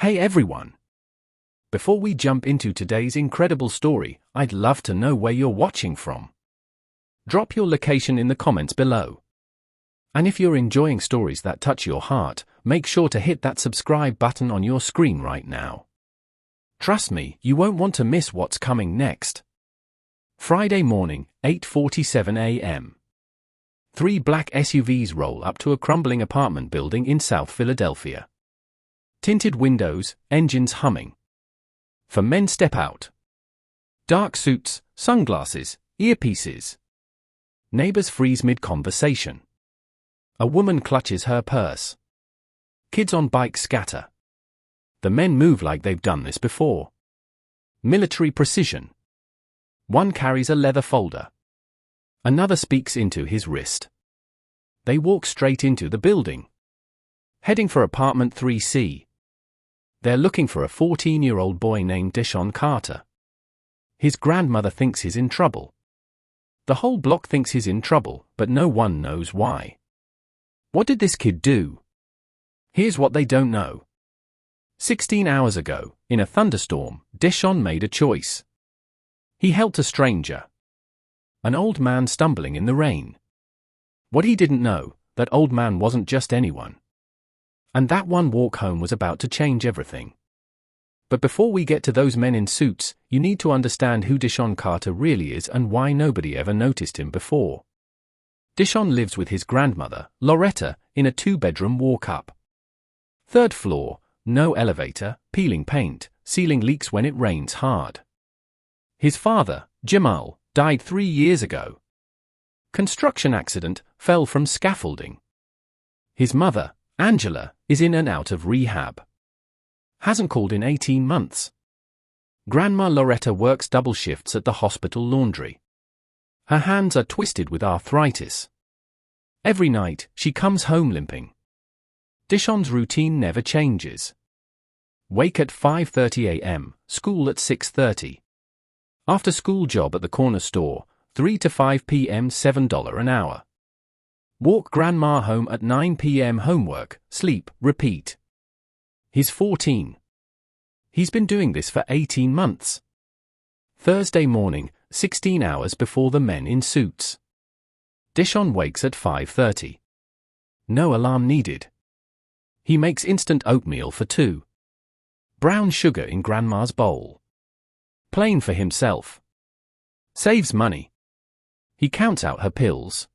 Hey everyone! Before we jump into today's incredible story, I'd love to know where you're watching from. Drop your location in the comments below. And if you're enjoying stories that touch your heart, make sure to hit that subscribe button on your screen right now. Trust me, you won't want to miss what's coming next. Friday morning, 8:47 a.m. 3 black SUVs roll up to a crumbling apartment building in South Philadelphia. Tinted windows, engines humming. 4 men step out. Dark suits, sunglasses, earpieces. Neighbors freeze mid-conversation. A woman clutches her purse. Kids on bikes scatter. The men move like they've done this before. Military precision. One carries a leather folder. Another speaks into his wrist. They walk straight into the building. Heading for apartment 3C. They're looking for a 14-year-old boy named Deshaun Carter. His grandmother thinks he's in trouble. The whole block thinks he's in trouble, but no one knows why. What did this kid do? Here's what they don't know. 16 hours ago, in a thunderstorm, Deshaun made a choice. He helped a stranger. An old man stumbling in the rain. What he didn't know, that old man wasn't just anyone. And that one walk home was about to change everything. But before we get to those men in suits, you need to understand who Deshaun Carter really is and why nobody ever noticed him before. Deshaun lives with his grandmother, Loretta, in a 2-bedroom walk-up. 3rd floor, no elevator, peeling paint, ceiling leaks when it rains hard. His father, Jamal, died 3 years ago. Construction accident, fell from scaffolding. His mother, Angela, is in and out of rehab. Hasn't called in 18 months. Grandma Loretta works double shifts at the hospital laundry. Her hands are twisted with arthritis. Every night, she comes home limping. Deshaun's routine never changes. Wake at 5:30 a.m., school at 6:30. After school job at the corner store, 3 to 5 p.m. $7 an hour. Walk grandma home at 9 p.m. homework, sleep, repeat. He's 14. He's been doing this for 18 months. Thursday morning, 16 hours before the men in suits. Deshaun wakes at 5:30. No alarm needed. He makes instant oatmeal for 2. Brown sugar in grandma's bowl. Plain for himself. Saves money. He counts out her pills.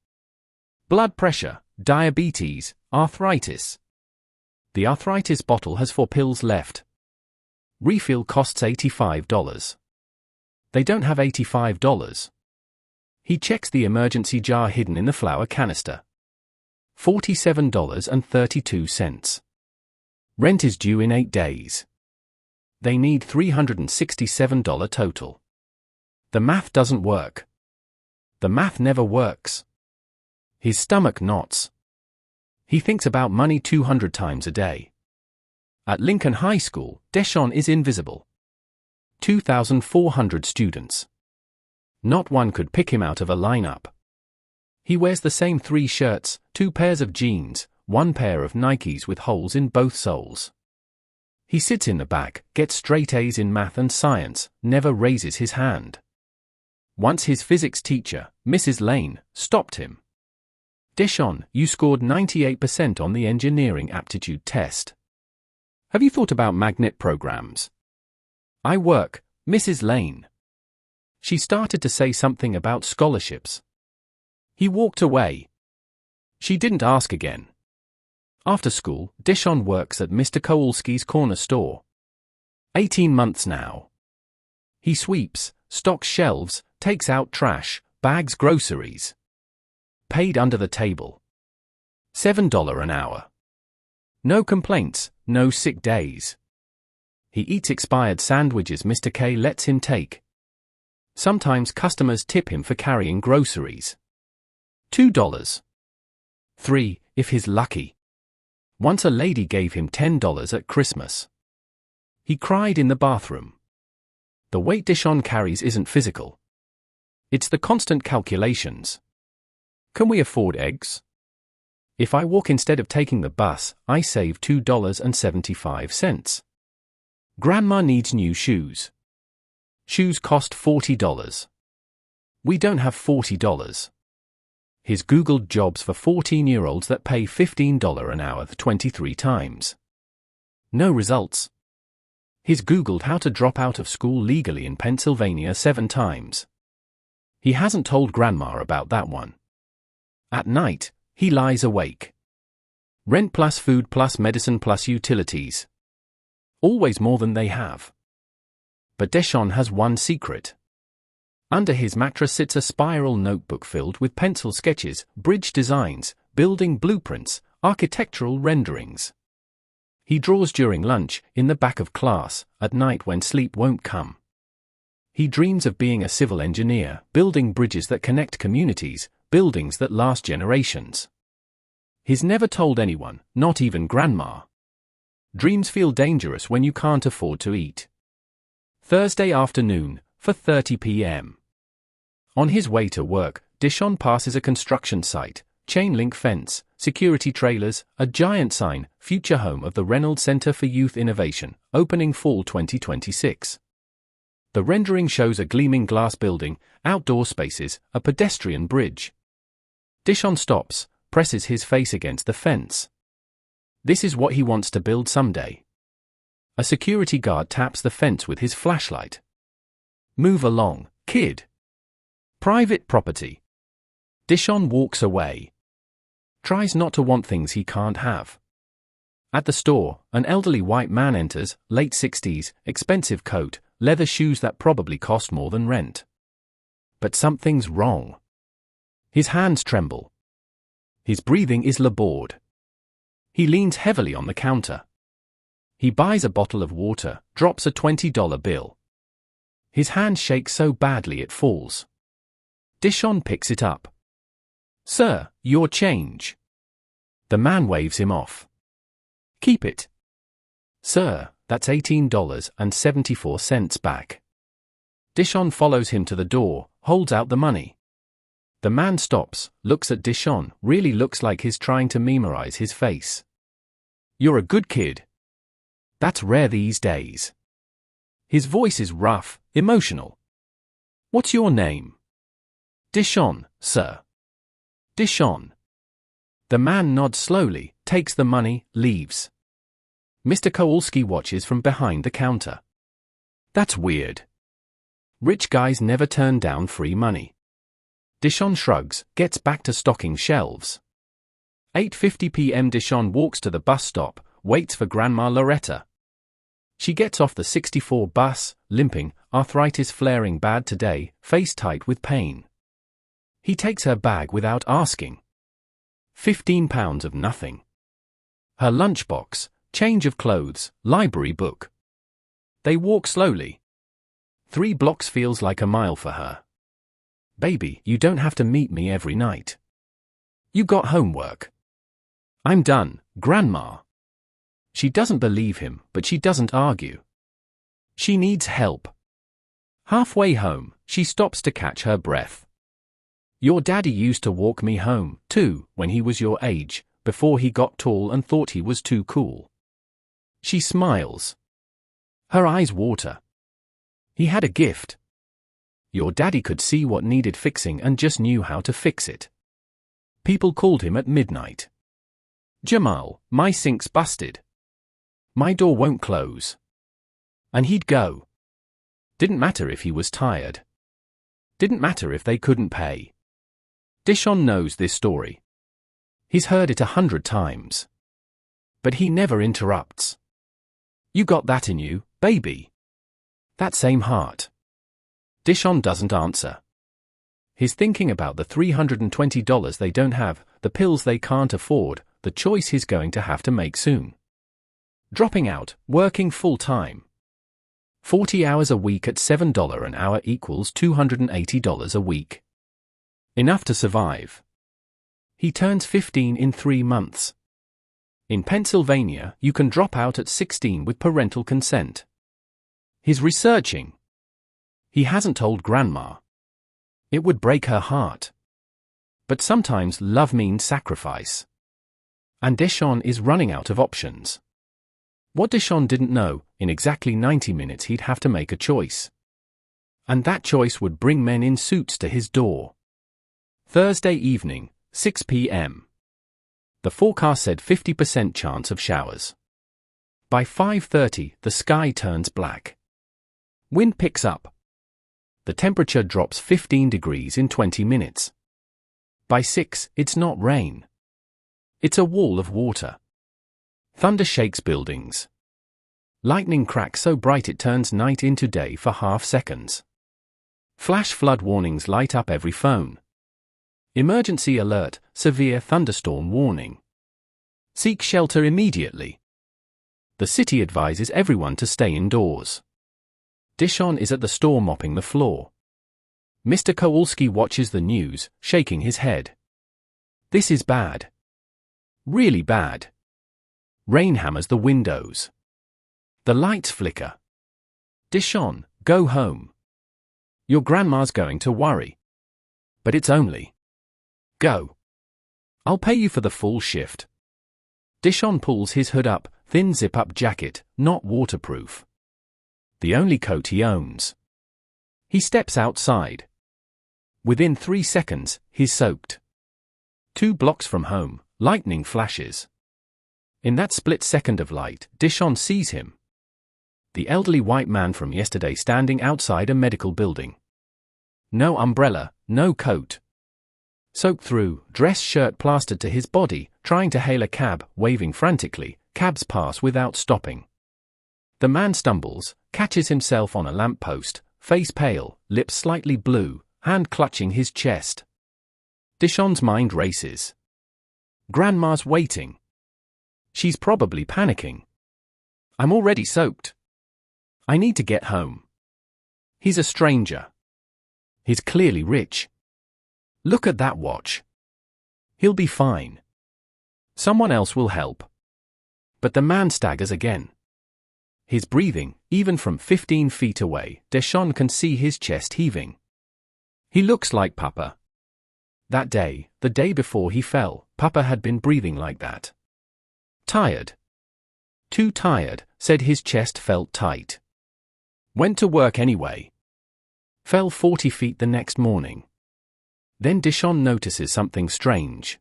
Blood pressure, diabetes, arthritis. The arthritis bottle has 4 pills left. Refill costs $85. They don't have $85. He checks the emergency jar hidden in the flour canister. $47.32. Rent is due in 8 days. They need $367 total. The math doesn't work. The math never works. His stomach knots. He thinks about money 200 times a day. At Lincoln High School, Deshaun is invisible. 2,400 students. Not one could pick him out of a lineup. He wears the same 3 shirts, 2 pairs of jeans, 1 pair of Nikes with holes in both soles. He sits in the back, gets straight A's in math and science, never raises his hand. Once his physics teacher, Mrs. Lane, stopped him. Deshaun, you scored 98% on the engineering aptitude test. Have you thought about magnet programs? I work, Mrs. Lane. She started to say something about scholarships. He walked away. She didn't ask again. After school, Deshaun works at Mr. Kowalski's corner store. 18 months now. He sweeps, stocks shelves, takes out trash, bags groceries. Paid under the table. $7 an hour. No complaints, no sick days. He eats expired sandwiches Mr. K lets him take. Sometimes customers tip him for carrying groceries. $2. $3, if he's lucky. Once a lady gave him $10 at Christmas. He cried in the bathroom. The weight Deshaun carries isn't physical. It's the constant calculations. Can we afford eggs? If I walk instead of taking the bus, I save $2.75. Grandma needs new shoes. Shoes cost $40. We don't have $40. He's Googled jobs for 14-year-olds that pay $15 an hour 23 times. No results. He's Googled how to drop out of school legally in Pennsylvania 7 times. He hasn't told Grandma about that one. At night, he lies awake. Rent plus food plus medicine plus utilities. Always more than they have. But Deshaun has one secret. Under his mattress sits a spiral notebook filled with pencil sketches, bridge designs, building blueprints, architectural renderings. He draws during lunch, in the back of class, at night when sleep won't come. He dreams of being a civil engineer, building bridges that connect communities, buildings that last generations. He's never told anyone, not even Grandma. Dreams feel dangerous when you can't afford to eat. Thursday afternoon, 4:30 p.m. On his way to work, Deshaun passes a construction site, chain-link fence, security trailers, a giant sign, future home of the Reynolds Center for Youth Innovation, opening fall 2026. The rendering shows a gleaming glass building, outdoor spaces, a pedestrian bridge. Deshaun stops, presses his face against the fence. This is what he wants to build someday. A security guard taps the fence with his flashlight. Move along, kid. Private property. Deshaun walks away. Tries not to want things he can't have. At the store, an elderly white man enters, late 60s, expensive coat, leather shoes that probably cost more than rent. But something's wrong. His hands tremble. His breathing is labored. He leans heavily on the counter. He buys a bottle of water, drops a $20 bill. His hand shakes so badly it falls. Deshaun picks it up. Sir, your change. The man waves him off. Keep it. Sir, that's $18.74 back. Deshaun follows him to the door, holds out the money. The man stops, looks at Deshaun, really looks like he's trying to memorize his face. You're a good kid. That's rare these days. His voice is rough, emotional. What's your name? Deshaun, sir. Deshaun. The man nods slowly, takes the money, leaves. Mr. Kowalski watches from behind the counter. That's weird. Rich guys never turn down free money. Deshaun shrugs, gets back to stocking shelves. 8:50 p.m. Deshaun walks to the bus stop, waits for Grandma Loretta. She gets off the 64 bus, limping, arthritis flaring bad today, face tight with pain. He takes her bag without asking. 15 pounds of nothing. Her lunchbox, change of clothes, library book. They walk slowly. 3 blocks feels like a mile for her. Baby, you don't have to meet me every night. You got homework. I'm done, Grandma. She doesn't believe him, but she doesn't argue. She needs help. Halfway home, she stops to catch her breath. Your daddy used to walk me home, too, when he was your age, before he got tall and thought he was too cool. She smiles. Her eyes water. He had a gift. Your daddy could see what needed fixing and just knew how to fix it. People called him at midnight. Jamal, my sink's busted. My door won't close. And he'd go. Didn't matter if he was tired. Didn't matter if they couldn't pay. Deshaun knows this story. He's heard it 100 times. But he never interrupts. You got that in you, baby. That same heart. Deshaun doesn't answer. He's thinking about the $320 they don't have, the pills they can't afford, the choice he's going to have to make soon. Dropping out, working full-time. 40 hours a week at $7 an hour equals $280 a week. Enough to survive. He turns 15 in 3 months. In Pennsylvania, you can drop out at 16 with parental consent. He's researching. He hasn't told Grandma. It would break her heart. But sometimes love means sacrifice. And Deshaun is running out of options. What Dishon didn't know, in exactly 90 minutes he'd have to make a choice. And that choice would bring men in suits to his door. Thursday evening, 6 p.m. The forecast said 50% chance of showers. By 5:30, the sky turns black. Wind picks up. The temperature drops 15 degrees in 20 minutes. By 6, it's not rain. It's a wall of water. Thunder shakes buildings. Lightning cracks so bright it turns night into day for half seconds. Flash flood warnings light up every phone. Emergency alert, severe thunderstorm warning. Seek shelter immediately. The city advises everyone to stay indoors. Dishon is at the store mopping the floor. Mr. Kowalski watches the news, shaking his head. This is bad. Really bad. Rain hammers the windows. The lights flicker. Dishon, go home. Your grandma's going to worry. But it's only. Go. I'll pay you for the full shift. Dishon pulls his hood up, thin zip-up jacket, not waterproof. The only coat he owns. He steps outside. Within 3 seconds, he's soaked. 2 blocks from home, lightning flashes. In that split second of light, Dishon sees him. The elderly white man from yesterday standing outside a medical building. No umbrella, no coat. Soaked through, dress shirt plastered to his body, trying to hail a cab, waving frantically. Cabs pass without stopping. The man stumbles, catches himself on a lamppost, face pale, lips slightly blue, hand clutching his chest. Dishon's mind races. Grandma's waiting. She's probably panicking. I'm already soaked. I need to get home. He's a stranger. He's clearly rich. Look at that watch. He'll be fine. Someone else will help. But the man staggers again. His breathing, even from 15 feet away, Dishon can see his chest heaving. He looks like Papa. That day, the day before he fell, Papa had been breathing like that. Tired. Too tired, said his chest felt tight. Went to work anyway. Fell 40 feet the next morning. Then Dishon notices something strange.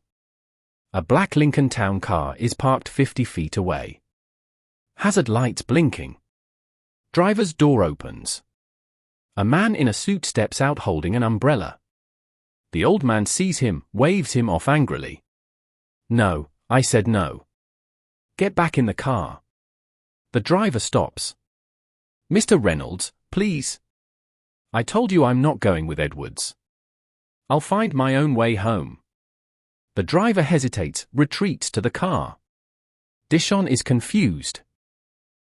A black Lincoln Town car is parked 50 feet away. Hazard lights blinking. Driver's door opens. A man in a suit steps out holding an umbrella. The old man sees him, waves him off angrily. No, I said no. Get back in the car. The driver stops. Mr. Reynolds, please. I told you I'm not going with Edwards. I'll find my own way home. The driver hesitates, retreats to the car. Dishon is confused.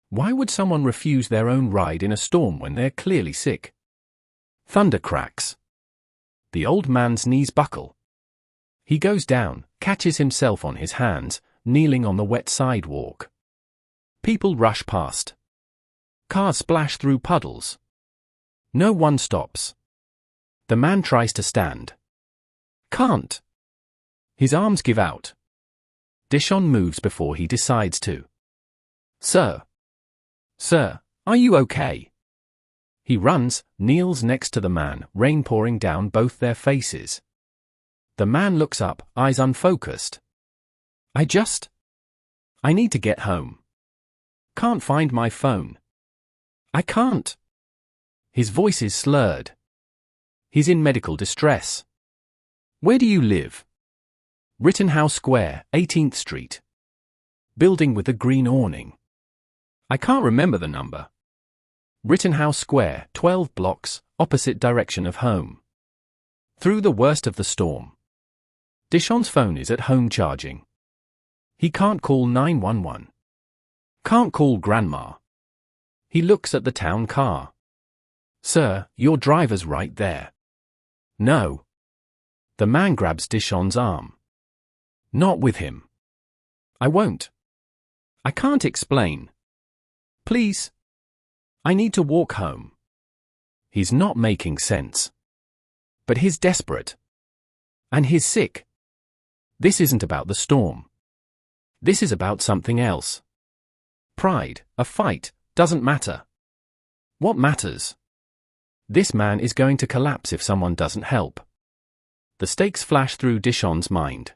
Why would someone refuse their own ride in a storm when they're clearly sick? Thunder cracks. The old man's knees buckle. He goes down, catches himself on his hands, kneeling on the wet sidewalk. People rush past. Cars splash through puddles. No one stops. The man tries to stand. Can't. His arms give out. Dishon moves before he decides to. Sir. Sir, are you okay? He runs, kneels next to the man, rain pouring down both their faces. The man looks up, eyes unfocused. I need to get home. Can't find my phone. I can't. His voice is slurred. He's in medical distress. Where do you live? Rittenhouse Square, 18th Street. Building with the green awning. I can't remember the number. Rittenhouse Square, 12 blocks, opposite direction of home. Through the worst of the storm. Dishon's phone is at home charging. He can't call 911. Can't call Grandma. He looks at the town car. Sir, your driver's right there. No. The man grabs Dishon's arm. Not with him. I won't. I can't explain. Please. I need to walk home. He's not making sense. But he's desperate. And he's sick. This isn't about the storm. This is about something else. pride, a fight, doesn't matter. What matters? This man is going to collapse if someone doesn't help. The stakes flash through Dishon's mind.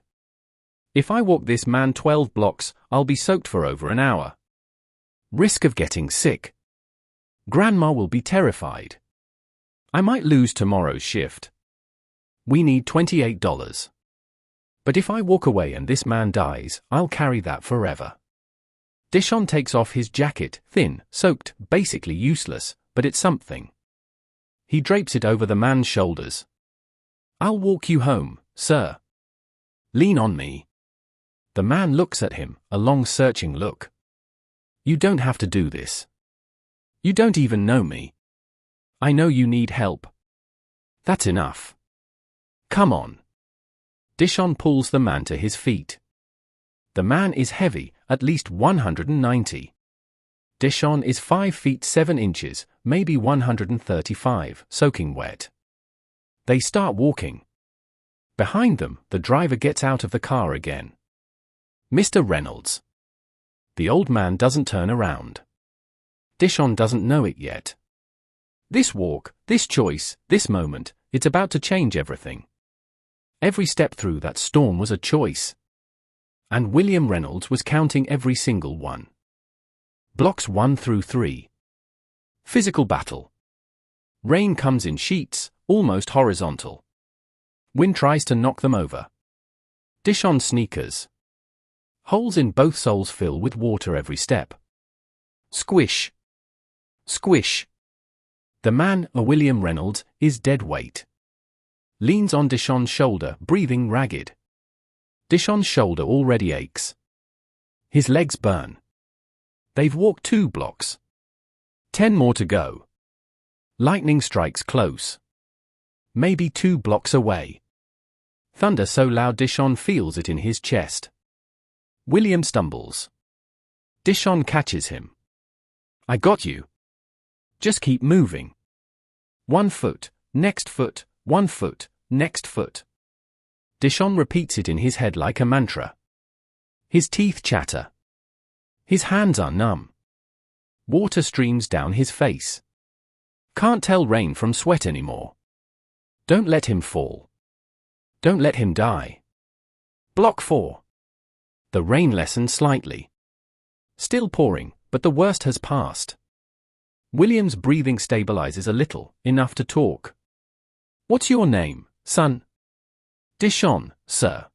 If I walk this man 12 blocks, I'll be soaked for over an hour. Risk of getting sick. Grandma will be terrified. I might lose tomorrow's shift. We need $28. But if I walk away and this man dies, I'll carry that forever. Dishon takes off his jacket, thin, soaked, basically useless, but it's something. He drapes it over the man's shoulders. I'll walk you home, sir. Lean on me. The man looks at him, a long searching look. You don't have to do this. You don't even know me. I know you need help. That's enough. Come on. Dishon pulls the man to his feet. The man is heavy, at least 190. Dishon is 5 feet 7 inches, maybe 135, soaking wet. They start walking. Behind them, the driver gets out of the car again. Mr. Reynolds. The old man doesn't turn around. Dishon doesn't know it yet. This walk, this choice, this moment, it's about to change everything. Every step through that storm was a choice. And William Reynolds was counting every single one. Blocks 1 through 3. Physical battle. Rain comes in sheets, almost horizontal. Wind tries to knock them over. Dishon sneakers. Holes in both soles fill with water every step. Squish. Squish. The man, William Reynolds, is dead weight. Leans on Dishon's shoulder, breathing ragged. Dishon's shoulder already aches. His legs burn. They've walked 2 blocks. 10 more to go. Lightning strikes close. Maybe 2 blocks away. Thunder so loud Dishon feels it in his chest. William stumbles. Dishon catches him. I got you. Just keep moving. 1 foot, next foot, 1 foot, next foot. Dishon repeats it in his head like a mantra. His teeth chatter. His hands are numb. Water streams down his face. Can't tell rain from sweat anymore. Don't let him fall. Don't let him die. Block 4. The rain lessens slightly. Still pouring, but the worst has passed. William's breathing stabilizes a little, enough to talk. What's your name, son? Dishon, sir.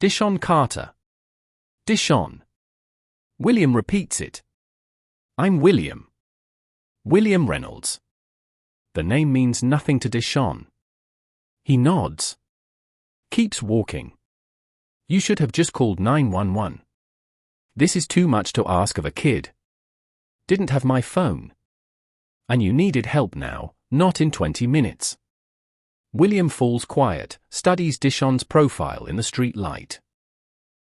Dishon Carter. Dishon. William repeats it. I'm William. William Reynolds. The name means nothing to Dishon. He nods. Keeps walking. You should have just called 911. This is too much to ask of a kid. Didn't have my phone. And you needed help now, not in 20 minutes. William falls quiet, studies Dishon's profile in the street light.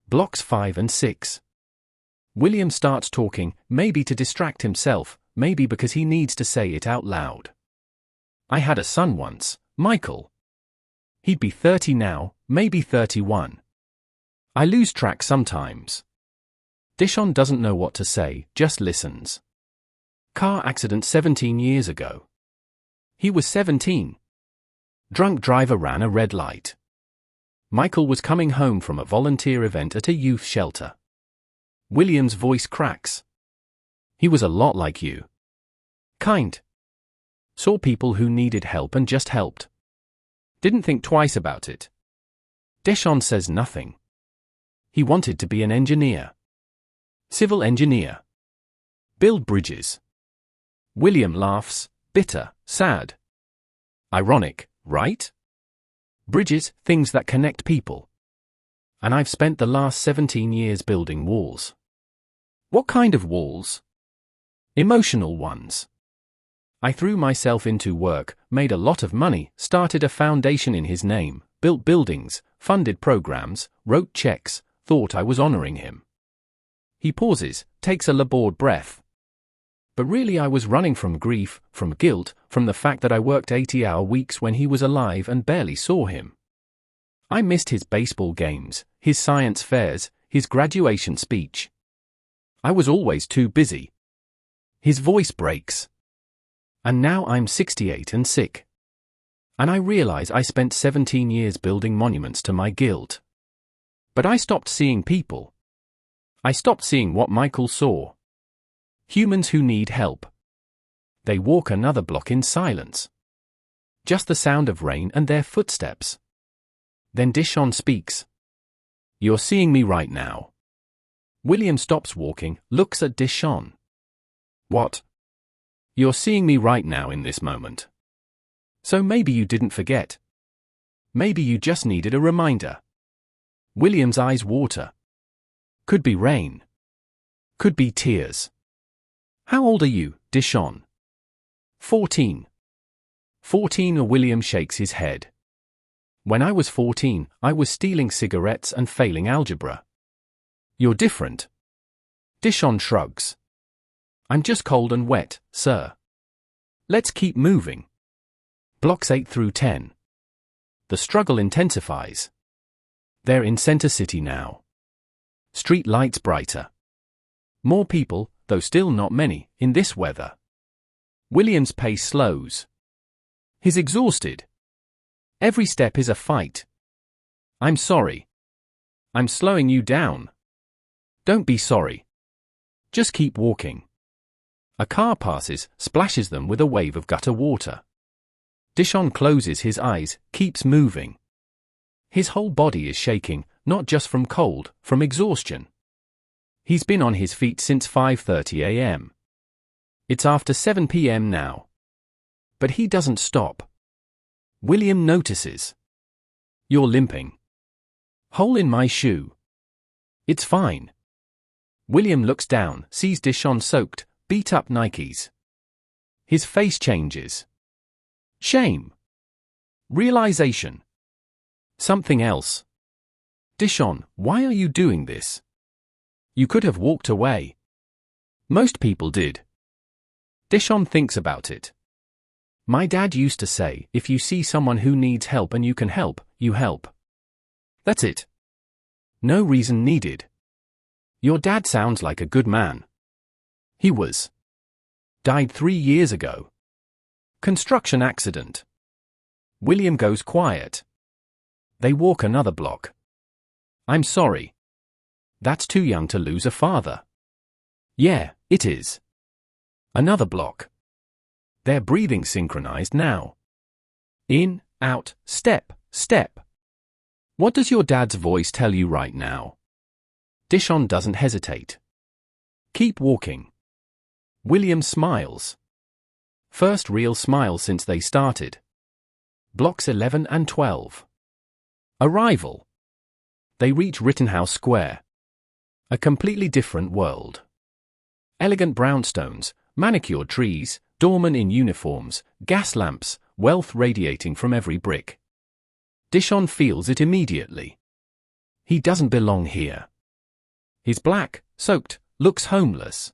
Blocks 5 and 6. William starts talking, maybe to distract himself, maybe because he needs to say it out loud. I had a son once, Michael. He'd be 30 now, maybe 31. I lose track sometimes. Dishon doesn't know what to say, just listens. Car accident 17 years ago. He was 17. Drunk driver ran a red light. Michael was coming home from a volunteer event at a youth shelter. William's voice cracks. He was a lot like you. Kind. Saw people who needed help and just helped. Didn't think twice about it. Dishon says nothing. He wanted to be an engineer. Civil engineer. Build bridges. William laughs, bitter, sad. Ironic, right? Bridges, things that connect people. And I've spent the last 17 years building walls. What kind of walls? Emotional ones. I threw myself into work, made a lot of money, started a foundation in his name, built buildings, funded programs, wrote checks, thought I was honoring him. He pauses, takes a labored breath. But really I was running from grief, from guilt, from the fact that I worked 80-hour weeks when he was alive and barely saw him. I missed his baseball games, his science fairs, his graduation speech. I was always too busy. His voice breaks. And now I'm 68 and sick. And I realize I spent 17 years building monuments to my guilt. But I stopped seeing people. I stopped seeing what Michael saw. Humans who need help. They walk another block in silence. Just the sound of rain and their footsteps. Then Dishon speaks. You're seeing me right now. William stops walking, looks at Dishon. What? You're seeing me right now in this moment. So maybe you didn't forget. Maybe you just needed a reminder. William's eyes water. Could be rain. Could be tears. How old are you, Dishon? 14. 14. William shakes his head. When I was 14, I was stealing cigarettes and failing algebra. You're different. Dishon shrugs. I'm just cold and wet, sir. Let's keep moving. Blocks 8 through 10. The struggle intensifies. They're in Center City now. Street lights brighter. More people, though still not many, in this weather. William's pace slows. He's exhausted. Every step is a fight. I'm sorry. I'm slowing you down. Don't be sorry. Just keep walking. A car passes, splashes them with a wave of gutter water. Dishon closes his eyes, keeps moving. His whole body is shaking, not just from cold, from exhaustion. He's been on his feet since 5:30 a.m. It's after 7 p.m. now. But he doesn't stop. William notices. You're limping. Hole in my shoe. It's fine. William looks down, sees Dishon soaked, beat up Nikes. His face changes. Shame. Realization. Something else. Dishon, why are you doing this? You could have walked away. Most people did. Dishon thinks about it. My dad used to say, if you see someone who needs help and you can help, you help. That's it. No reason needed. Your dad sounds like a good man. He was. Died 3 years ago. Construction accident. William goes quiet. They walk another block. I'm sorry. That's too young to lose a father. Yeah, it is. Another block. Their breathing synchronized now. In, out, step, step. What does your dad's voice tell you right now? Dishon doesn't hesitate. Keep walking. William smiles. First real smile since they started. Blocks 11 and 12. Arrival. They reach Rittenhouse Square. A completely different world. Elegant brownstones, manicured trees, doormen in uniforms, gas lamps, wealth radiating from every brick. Dishon feels it immediately. He doesn't belong here. He's black, soaked, looks homeless.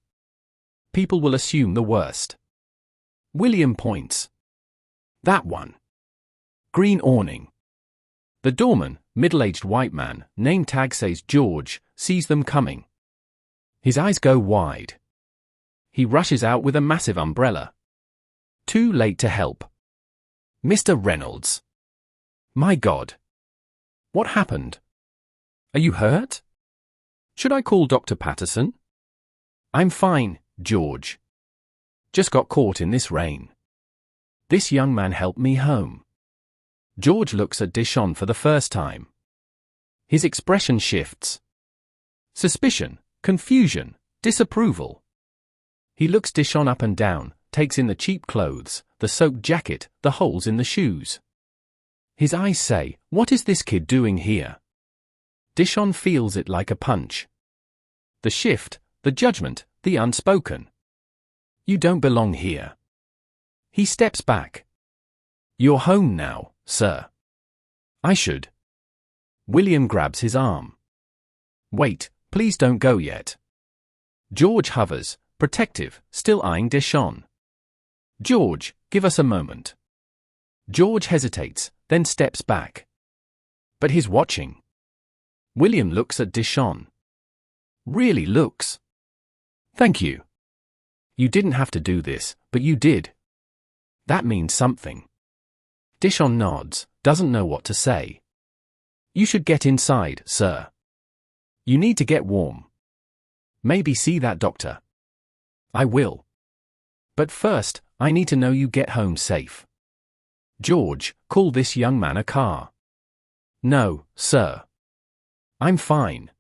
People will assume the worst. William points. That one. Green awning. The doorman, middle-aged white man, name tag says George, sees them coming. His eyes go wide. He rushes out with a massive umbrella. Too late to help. Mr. Reynolds. My God. What happened? Are you hurt? Should I call Dr. Patterson? I'm fine, George. Just got caught in this rain. This young man helped me home. George looks at Dishon for the first time. His expression shifts. Suspicion, confusion, disapproval. He looks Dishon up and down, takes in the cheap clothes, the soaked jacket, the holes in the shoes. His eyes say, what is this kid doing here? Dishon feels it like a punch. The shift, the judgment, the unspoken. You don't belong here. He steps back. You're home now, sir. I should. William grabs his arm. Wait, please don't go yet. George hovers, protective, still eyeing Dishon. George, give us a moment. George hesitates, then steps back. But he's watching. William looks at Dishon. Really looks. Thank you. You didn't have to do this, but you did. That means something. Dishon nods, doesn't know what to say. You should get inside, sir. You need to get warm. Maybe see that doctor. I will. But first, I need to know you get home safe. George, call this young man a car. No, sir. I'm fine.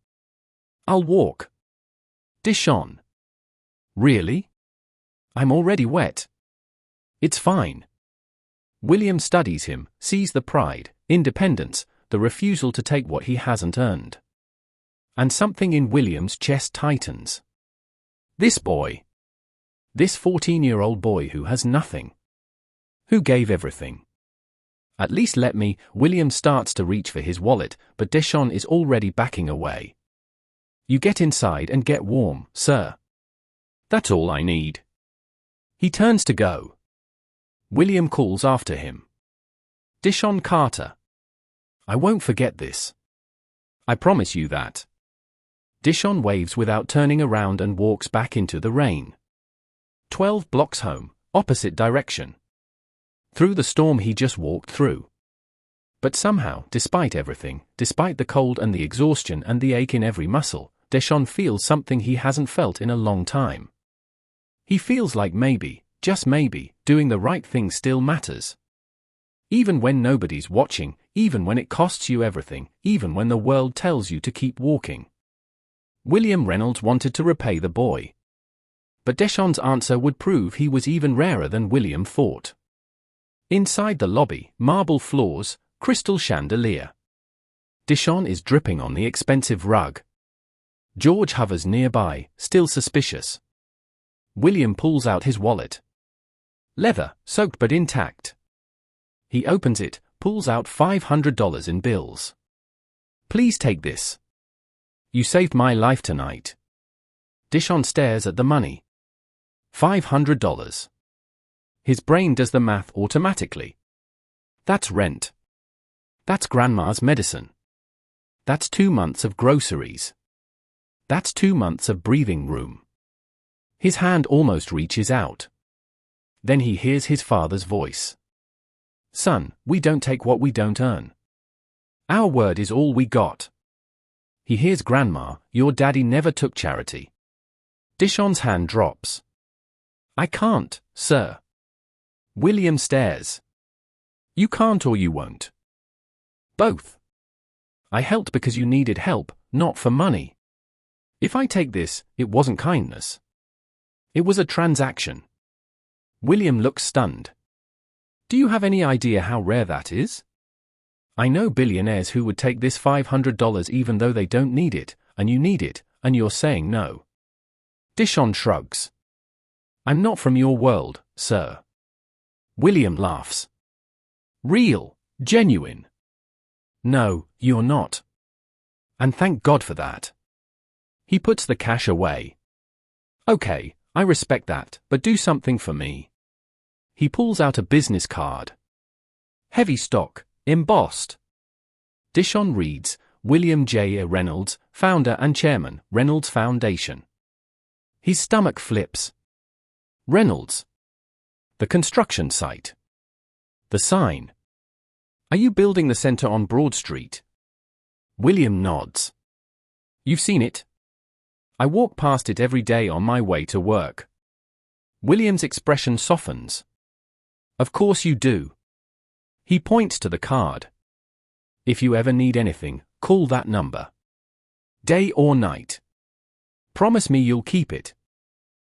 I'll walk. Dishon. Really? I'm already wet. It's fine. William studies him, sees the pride, independence, the refusal to take what he hasn't earned. And something in William's chest tightens. This boy. This 14-year-old boy who has nothing. Who gave everything. At least let me. William starts to reach for his wallet, but Dishon is already backing away. You get inside and get warm, sir. That's all I need. He turns to go. William calls after him. Dishon Carter. I won't forget this. I promise you that. Dishon waves without turning around and walks back into the rain. 12 blocks home, opposite direction. Through the storm he just walked through. But somehow, despite everything, despite the cold and the exhaustion and the ache in every muscle, Dishon feels something he hasn't felt in a long time. He feels like maybe, just maybe, doing the right thing still matters. Even when nobody's watching, even when it costs you everything, even when the world tells you to keep walking. William Reynolds wanted to repay the boy. But Dishon's answer would prove he was even rarer than William thought. Inside the lobby, marble floors, crystal chandelier. Dishon is dripping on the expensive rug. George hovers nearby, still suspicious. William pulls out his wallet. Leather, soaked but intact. He opens it, pulls out $500 in bills. Please take this. You saved my life tonight. Dishon stares at the money. $500. His brain does the math automatically. That's rent. That's grandma's medicine. That's 2 months of groceries. That's 2 months of breathing room. His hand almost reaches out. Then he hears his father's voice. Son, we don't take what we don't earn. Our word is all we got. He hears Grandma, your daddy never took charity. Dishon's hand drops. I can't, sir. William stares. You can't or you won't. Both. I helped because you needed help, not for money. If I take this, it wasn't kindness. It was a transaction. William looks stunned. Do you have any idea how rare that is? I know billionaires who would take this $500 even though they don't need it, and you need it, and you're saying no. Dishon shrugs. I'm not from your world, sir. William laughs. Real, genuine. No, you're not. And thank God for that. He puts the cash away. Okay, I respect that, but do something for me. He pulls out a business card. Heavy stock, embossed. Dishon reads, William J. Reynolds, founder and chairman, Reynolds Foundation. His stomach flips. Reynolds. The construction site. The sign. Are you building the center on Broad Street? William nods. You've seen it? I walk past it every day on my way to work. William's expression softens. Of course you do. He points to the card. If you ever need anything, call that number. Day or night. Promise me you'll keep it.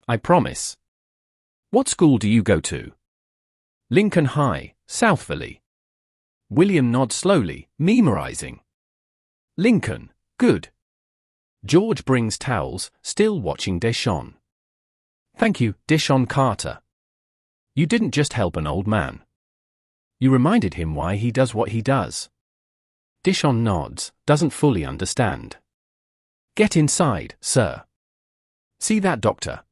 I promise. What school do you go to? Lincoln High, South Valley. William nods slowly, memorizing. Lincoln, good. George brings towels, still watching Dishon. Thank you, Dishon Carter. You didn't just help an old man. You reminded him why he does what he does. Dishon nods, doesn't fully understand. Get inside, sir. See that doctor?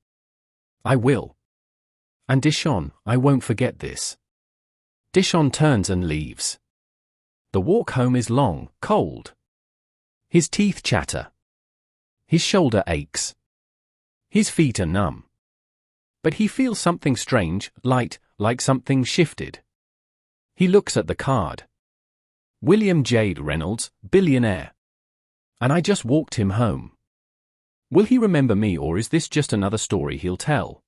I will. And Dishon, I won't forget this. Dishon turns and leaves. The walk home is long, cold. His teeth chatter. His shoulder aches. His feet are numb. But he feels something strange, light, like something shifted. He looks at the card. William J. Reynolds, billionaire. And I just walked him home. Will he remember me, or is this just another story he'll tell?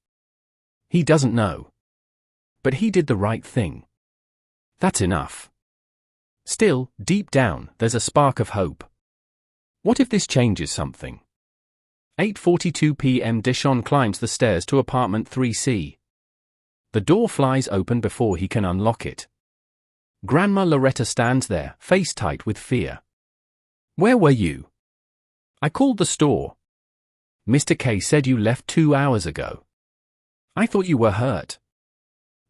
He doesn't know. But he did the right thing. That's enough. Still, deep down, there's a spark of hope. What if this changes something? 8:42 p.m. Dishon climbs the stairs to apartment 3C. The door flies open before he can unlock it. Grandma Loretta stands there, face tight with fear. Where were you? I called the store. Mr. K said you left 2 hours ago. I thought you were hurt.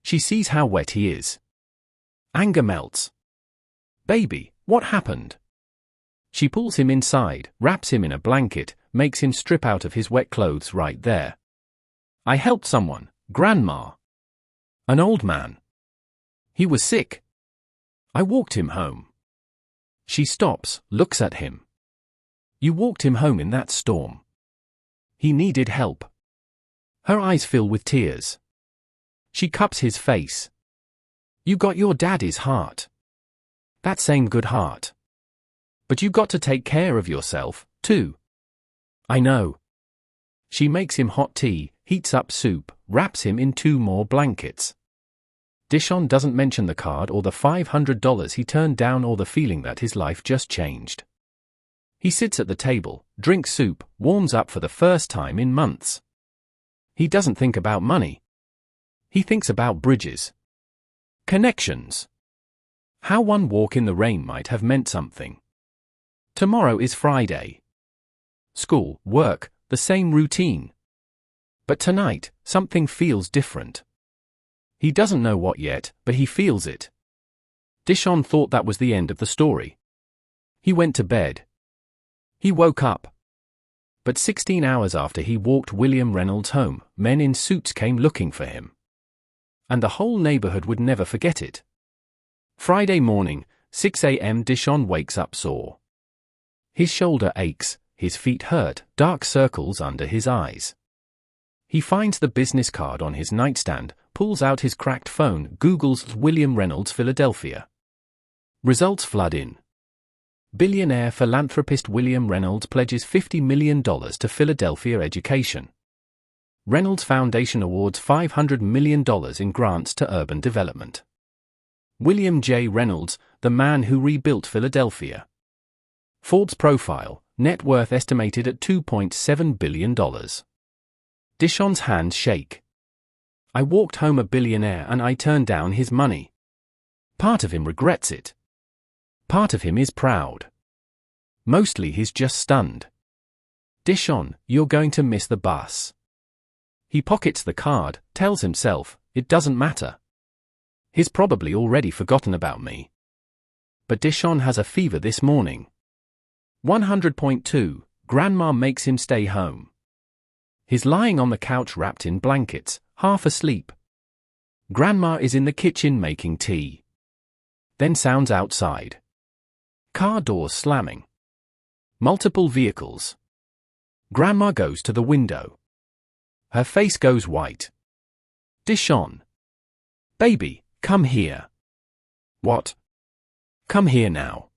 She sees how wet he is. Anger melts. Baby, what happened? She pulls him inside, wraps him in a blanket, makes him strip out of his wet clothes right there. I helped someone, Grandma. An old man. He was sick. I walked him home. She stops, looks at him. You walked him home in that storm. He needed help. Her eyes fill with tears. She cups his face. You got your daddy's heart. That same good heart. But you got to take care of yourself, too. I know. She makes him hot tea, heats up soup, wraps him in 2 more blankets. Dishon doesn't mention the card or the $500 he turned down or the feeling that his life just changed. He sits at the table, drinks soup, warms up for the first time in months. He doesn't think about money. He thinks about bridges. Connections. How one walk in the rain might have meant something. Tomorrow is Friday. School, work, the same routine. But tonight, something feels different. He doesn't know what yet, but he feels it. Dishon thought that was the end of the story. He went to bed. He woke up. But 16 hours after he walked William Reynolds home, men in suits came looking for him. And the whole neighborhood would never forget it. Friday morning, 6 a.m. Dishon wakes up sore. His shoulder aches, his feet hurt, dark circles under his eyes. He finds the business card on his nightstand, pulls out his cracked phone, Googles William Reynolds Philadelphia. Results flood in. Billionaire philanthropist William Reynolds pledges $50 million to Philadelphia education. Reynolds Foundation awards $500 million in grants to urban development. William J. Reynolds, the man who rebuilt Philadelphia. Forbes profile, net worth estimated at $2.7 billion. Dishon's hands shake. I walked home a billionaire and I turned down his money. Part of him regrets it. Part of him is proud. Mostly he's just stunned. Dishon, you're going to miss the bus. He pockets the card, tells himself, it doesn't matter. He's probably already forgotten about me. But Dishon has a fever this morning. 100.2, Grandma makes him stay home. He's lying on the couch wrapped in blankets, half asleep. Grandma is in the kitchen making tea. Then sounds outside. Car doors slamming. Multiple vehicles. Grandma goes to the window. Her face goes white. Dishon. Baby, come here. What? Come here now.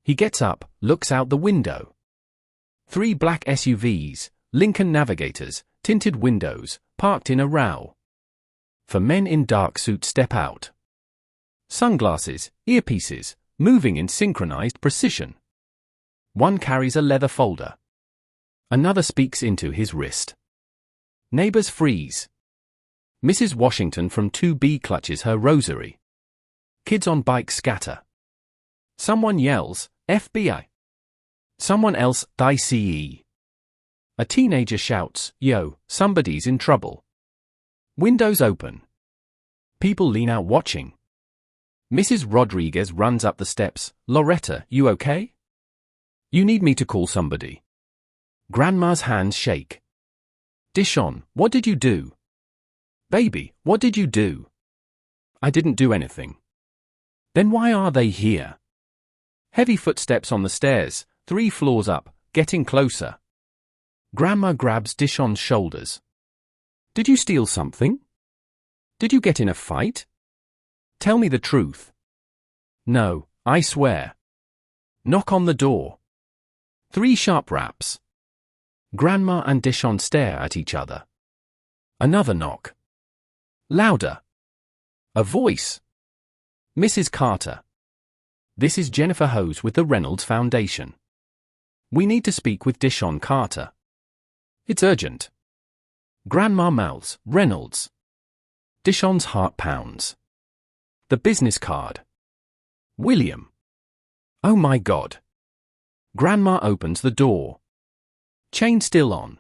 He gets up, looks out the window. 3 black SUVs, Lincoln Navigators, tinted windows, parked in a row. 4 men in dark suits step out. Sunglasses, earpieces, moving in synchronized precision. One carries a leather folder. Another speaks into his wrist. Neighbors freeze. Mrs. Washington from 2B clutches her rosary. Kids on bikes scatter. Someone yells, FBI. Someone else, ICE. A teenager shouts, yo, somebody's in trouble. Windows open. People lean out watching. Mrs. Rodriguez runs up the steps. Loretta, you okay? You need me to call somebody. Grandma's hands shake. Dishon, what did you do? Baby, what did you do? I didn't do anything. Then why are they here? Heavy footsteps on the stairs, 3 floors up, getting closer. Grandma grabs Dishon's shoulders. Did you steal something? Did you get in a fight? Tell me the truth. No, I swear. Knock on the door. 3 sharp raps. Grandma and Dishon stare at each other. Another knock. Louder. A voice. Mrs. Carter. This is Jennifer Hose with the Reynolds Foundation. We need to speak with Dishon Carter. It's urgent. Grandma mouths, Reynolds. Dishon's heart pounds. The business card. William. Oh my God. Grandma opens the door. Chain still on.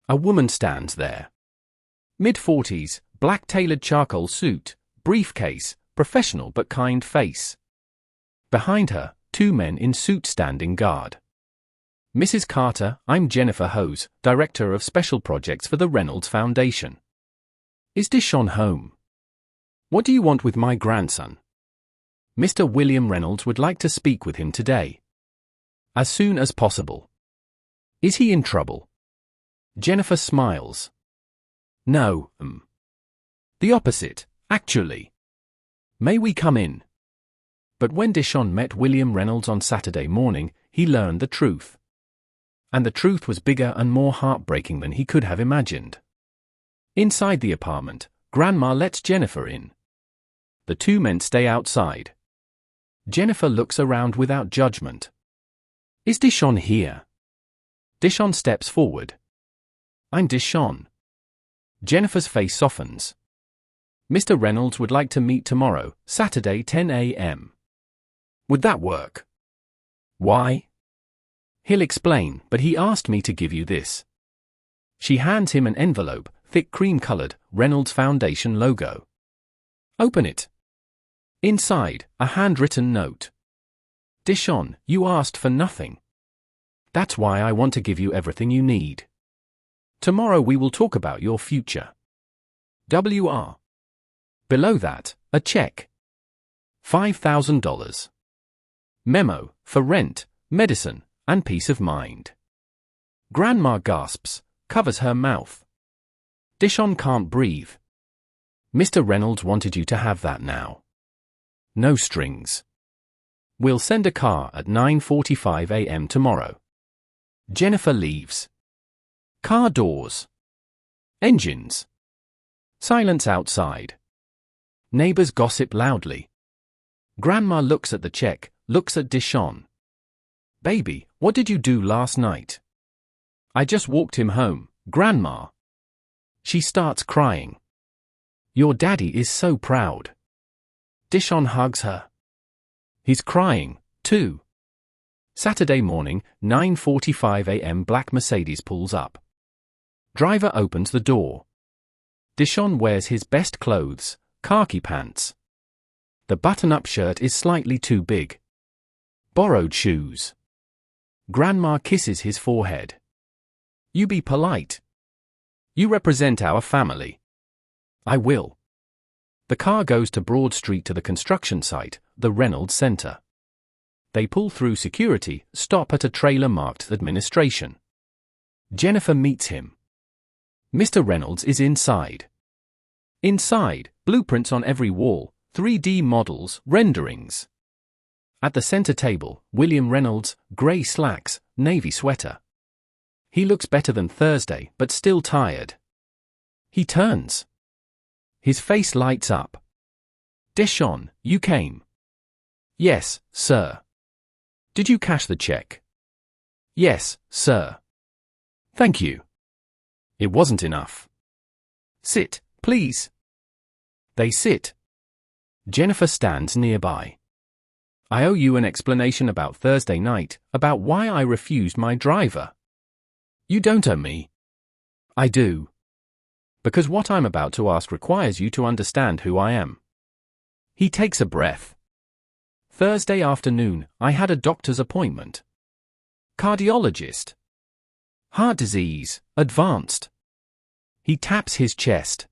A woman stands there. Mid-40s, black tailored charcoal suit, briefcase, professional but kind face. Behind her, 2 men in suits standing guard. Mrs. Carter, I'm Jennifer Hose, Director of Special Projects for the Reynolds Foundation. Is Dishon home? What do you want with my grandson? Mr. William Reynolds would like to speak with him today. As soon as possible. Is he in trouble? Jennifer smiles. No, The opposite, actually. May we come in? But when Dishon met William Reynolds on Saturday morning, he learned the truth. And the truth was bigger and more heartbreaking than he could have imagined. Inside the apartment, Grandma lets Jennifer in. The 2 men stay outside. Jennifer looks around without judgment. Is Dishon here? Dishon steps forward. I'm Dishon. Jennifer's face softens. Mr. Reynolds would like to meet tomorrow, Saturday 10 a.m. Would that work? Why? He'll explain, but he asked me to give you this. She hands him an envelope, thick cream-colored, Reynolds Foundation logo. Open it. Inside, a handwritten note. Dishon, you asked for nothing. That's why I want to give you everything you need. Tomorrow we will talk about your future. W.R. Below that, a check. $5,000. Memo, for rent, medicine, and peace of mind. Grandma gasps, covers her mouth. Dishon can't breathe. Mr. Reynolds wanted you to have that now. No strings. We'll send a car at 9:45 a.m. tomorrow. Jennifer leaves. Car doors. Engines. Silence outside. Neighbors gossip loudly. Grandma looks at the check, looks at Dishon. Baby, what did you do last night? I just walked him home, Grandma. She starts crying. Your daddy is so proud. Dishon hugs her. He's crying, too. Saturday morning, 9:45 a.m. Black Mercedes pulls up. Driver opens the door. Dishon wears his best clothes, khaki pants. The button-up shirt is slightly too big. Borrowed shoes. Grandma kisses his forehead. You be polite. You represent our family. I will. The car goes to Broad Street to the construction site, the Reynolds Center. They pull through security, stop at a trailer marked Administration. Jennifer meets him. Mr. Reynolds is inside. Inside, blueprints on every wall, 3D models, renderings. At the center table, William Reynolds, gray slacks, navy sweater. He looks better than Thursday, but still tired. He turns. His face lights up. Dishon, you came. Yes, sir. Did you cash the check? Yes, sir. Thank you. It wasn't enough. Sit, please. They sit. Jennifer stands nearby. I owe you an explanation about Thursday night, about why I refused my driver. You don't owe me. I do. Because what I'm about to ask requires you to understand who I am. He takes a breath. Thursday afternoon, I had a doctor's appointment. Cardiologist. Heart disease, advanced. He taps his chest.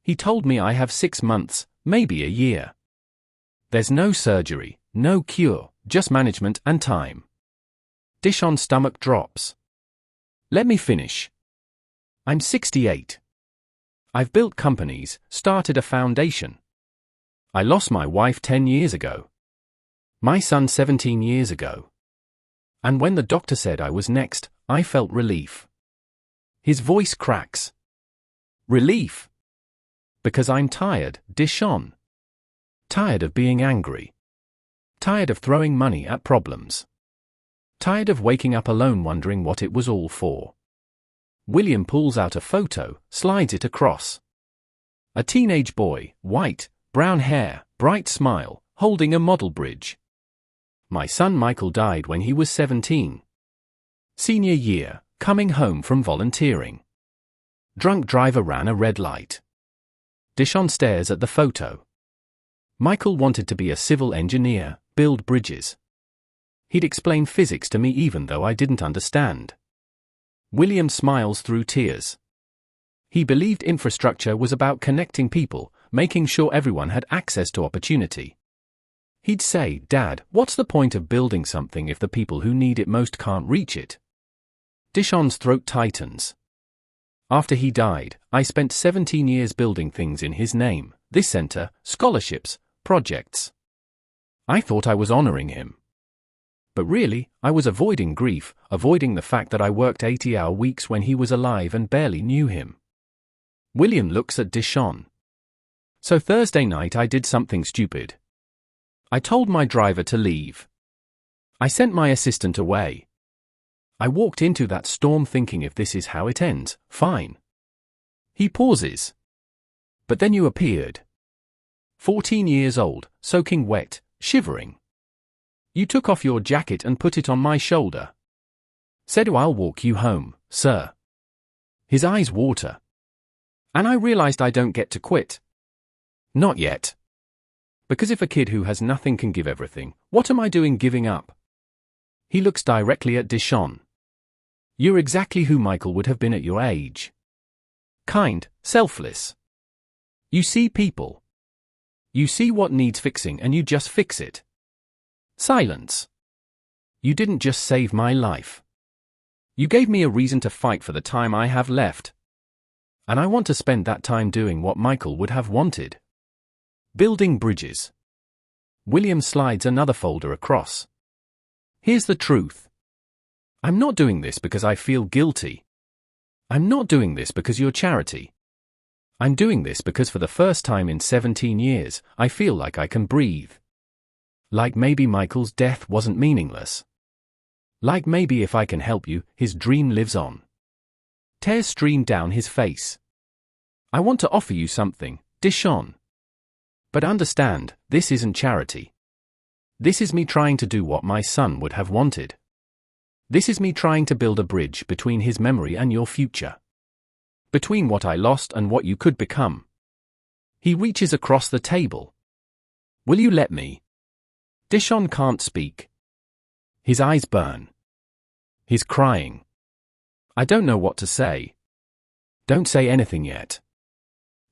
He told me I have 6 months, maybe a year. There's no surgery, no cure, just management and time. Dishon's stomach drops. Let me finish. I'm 68. I've built companies, started a foundation. I lost my wife 10 years ago. My son 17 years ago. And when the doctor said I was next, I felt relief. His voice cracks. Relief. Because I'm tired, Dishon. Tired of being angry. Tired of throwing money at problems. Tired of waking up alone wondering what it was all for. William pulls out a photo, slides it across. A teenage boy, white, brown hair, bright smile, holding a model bridge. My son Michael died when he was 17. Senior year, coming home from volunteering. Drunk driver ran a red light. Dishon stares at the photo. Michael wanted to be a civil engineer, build bridges. He'd explain physics to me even though I didn't understand. William smiles through tears. He believed infrastructure was about connecting people, making sure everyone had access to opportunity. He'd say, "Dad, what's the point of building something if the people who need it most can't reach it?" Dishon's throat tightens. After he died, I spent 17 years building things in his name, this center, scholarships, projects. I thought I was honoring him. But really, I was avoiding grief, avoiding the fact that I worked 80-hour weeks when he was alive and barely knew him. William looks at Dishon. So Thursday night I did something stupid. I told my driver to leave. I sent my assistant away. I walked into that storm thinking if this is how it ends, fine. He pauses. But then you appeared. 14 years old, soaking wet, shivering. You took off your jacket and put it on my shoulder. Said, "I'll walk you home, sir." His eyes water. And I realized I don't get to quit. Not yet. Because if a kid who has nothing can give everything, what am I doing giving up? He looks directly at Dishon. You're exactly who Michael would have been at your age. Kind, selfless. You see people. You see what needs fixing and you just fix it. Silence. You didn't just save my life. You gave me a reason to fight for the time I have left. And I want to spend that time doing what Michael would have wanted. Building bridges. William slides another folder across. Here's the truth. I'm not doing this because I feel guilty. I'm not doing this because you're charity. I'm doing this because for the first time in 17 years, I feel like I can breathe. Like maybe Michael's death wasn't meaningless. Like maybe if I can help you, his dream lives on. Tears stream down his face. I want to offer you something, Dishon. But understand, this isn't charity. This is me trying to do what my son would have wanted. This is me trying to build a bridge between his memory and your future. Between what I lost and what you could become. He reaches across the table. Will you let me? Dishon can't speak. His eyes burn. He's crying. I don't know what to say. Don't say anything yet.